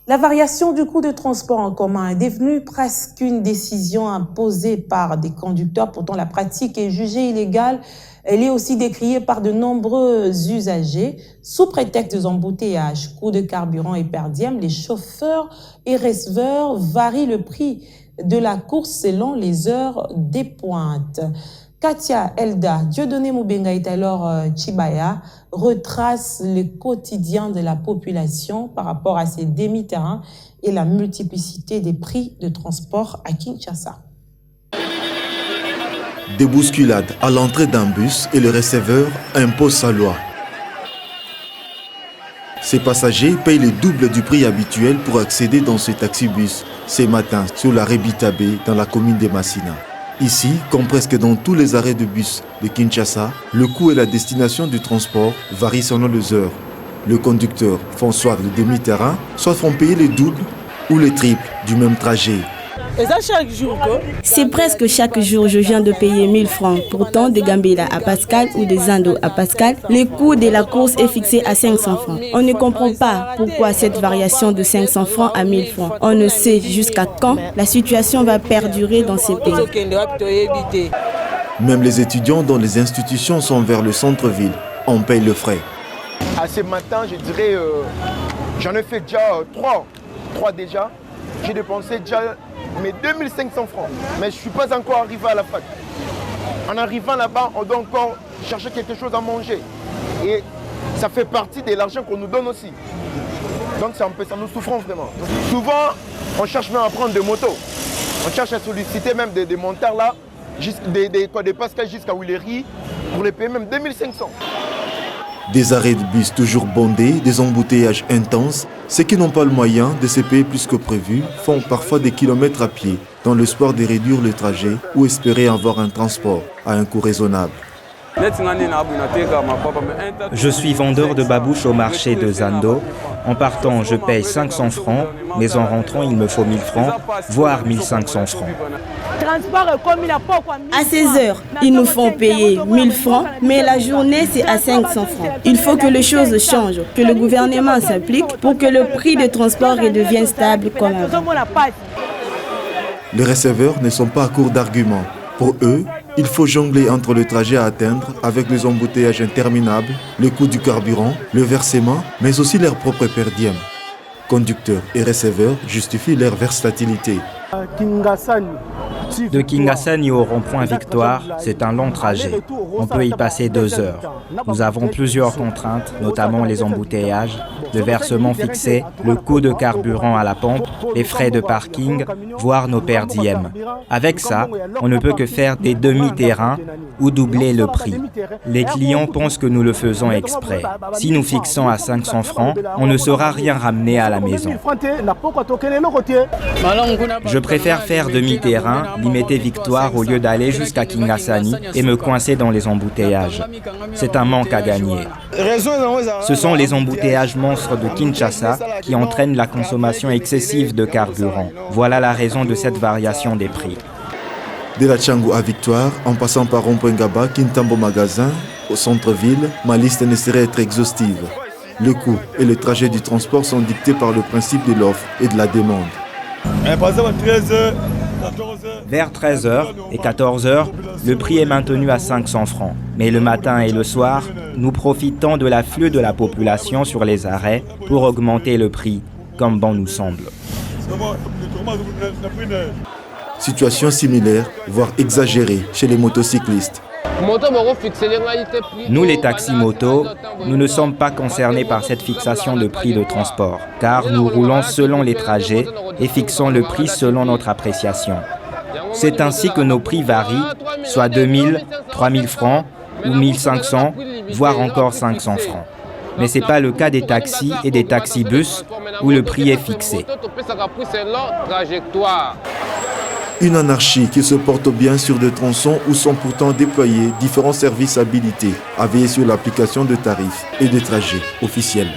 La variation du coût de transport en commun est devenue presque une décision imposée par des conducteurs. Pourtant, la pratique est jugée illégale. Elle est aussi décriée par de nombreux usagers. Sous prétexte des embouteillages, coûts de carburant et per diem, les chauffeurs et receveurs varient le prix de la course selon les heures des pointes. Katia Elda, Dieudonné Moubenga et alors Chibaya retrace le quotidien de la population par rapport à ces demi-terrains et la multiplicité des prix de transport à Kinshasa. Des bousculades à l'entrée d'un bus et le receveur impose sa loi. Ces passagers payent le double du prix habituel pour accéder dans ce taxi-bus ce matin sur l'arrêt Bitabé dans la commune de Massina. Ici, comme presque dans tous les arrêts de bus de Kinshasa, le coût et la destination du transport varient selon les heures. Le conducteur font soit le demi-terrain, soit font payer le double ou le triple du même trajet. C'est presque chaque jour je viens de payer 1000 francs. Pourtant, de Gambela à Pascal ou de Zando à Pascal, le coût de la course est fixé à 500 francs. On ne comprend pas pourquoi cette variation de 500 francs à 1000 francs. On ne sait jusqu'à quand la situation va perdurer dans ces pays. Même les étudiants dont les institutions sont vers le centre-ville, on paye le frais. À ce matin, je dirais, j'en ai fait déjà 3 déjà. J'ai dépensé déjà mes 2500 francs. Mais je ne suis pas encore arrivé à la fac. En arrivant là-bas, on doit encore chercher quelque chose à manger. Et ça fait partie de l'argent qu'on nous donne aussi. Donc ça nous souffrons vraiment. Souvent, on cherche même à prendre des motos. On cherche à solliciter même des montards là, des Pascal jusqu'à Willery, pour les payer même 2500. Des arrêts de bus toujours bondés, des embouteillages intenses. Ceux qui n'ont pas le moyen de se payer plus que prévu font parfois des kilomètres à pied dans l'espoir de réduire le trajet ou espérer avoir un transport à un coût raisonnable. Je suis vendeur de babouches au marché de Zando. En partant, je paye 500 francs, mais en rentrant, il me faut 1000 francs, voire 1500 francs. À 16 heures, ils nous font payer 1000 francs, mais la journée, c'est à 500 francs. Il faut que les choses changent, que le gouvernement s'implique pour que le prix de transport redevienne stable comme avant. Les receveurs ne sont pas à court d'arguments. Pour eux, il faut jongler entre le trajet à atteindre avec les embouteillages interminables, le coût du carburant, le versement, mais aussi leur propre per diem. Conducteurs et receveurs justifient leur versatilité. De Kingasani au rond-point Victoire, c'est un long trajet. On peut y passer 2 heures. Nous avons plusieurs contraintes, notamment les embouteillages, le versement fixé, le coût de carburant à la pompe, les frais de parking, voire nos per diem. Avec ça, on ne peut que faire des demi-terrains ou doubler le prix. Les clients pensent que nous le faisons exprès. Si nous fixons à 500 francs, on ne saura rien ramener à la maison. Je préfère faire demi-terrain, limiter Victoire au lieu d'aller jusqu'à Kingasani et me coincer dans les embouteillages. C'est un manque à gagner. Ce sont les embouteillages monstres de Kinshasa qui entraînent la consommation excessive de carburant. Voilà la raison de cette variation des prix. De la Tchangou à Victoire, en passant par Rond-Point-Gaba, Kintambo Magasin, au centre-ville, ma liste ne saurait être exhaustive. Le coût et le trajet du transport sont dictés par le principe de l'offre et de la demande. Vers 13h et 14h, le prix est maintenu à 500 francs. Mais le matin et le soir, nous profitons de l'afflux de la population sur les arrêts pour augmenter le prix, comme bon nous semble. Situation similaire, voire exagérée, chez les motocyclistes. Nous, les taxis-motos, nous ne sommes pas concernés par cette fixation de prix de transport, car nous roulons selon les trajets et fixons le prix selon notre appréciation. C'est ainsi que nos prix varient, soit 2000, 3000 francs ou 1500, voire encore 500 francs. Mais ce n'est pas le cas des taxis et des taxibus où le prix est fixé. Une anarchie qui se porte bien sur des tronçons où sont pourtant déployés différents services habilités à veiller sur l'application de tarifs et de trajets officiels.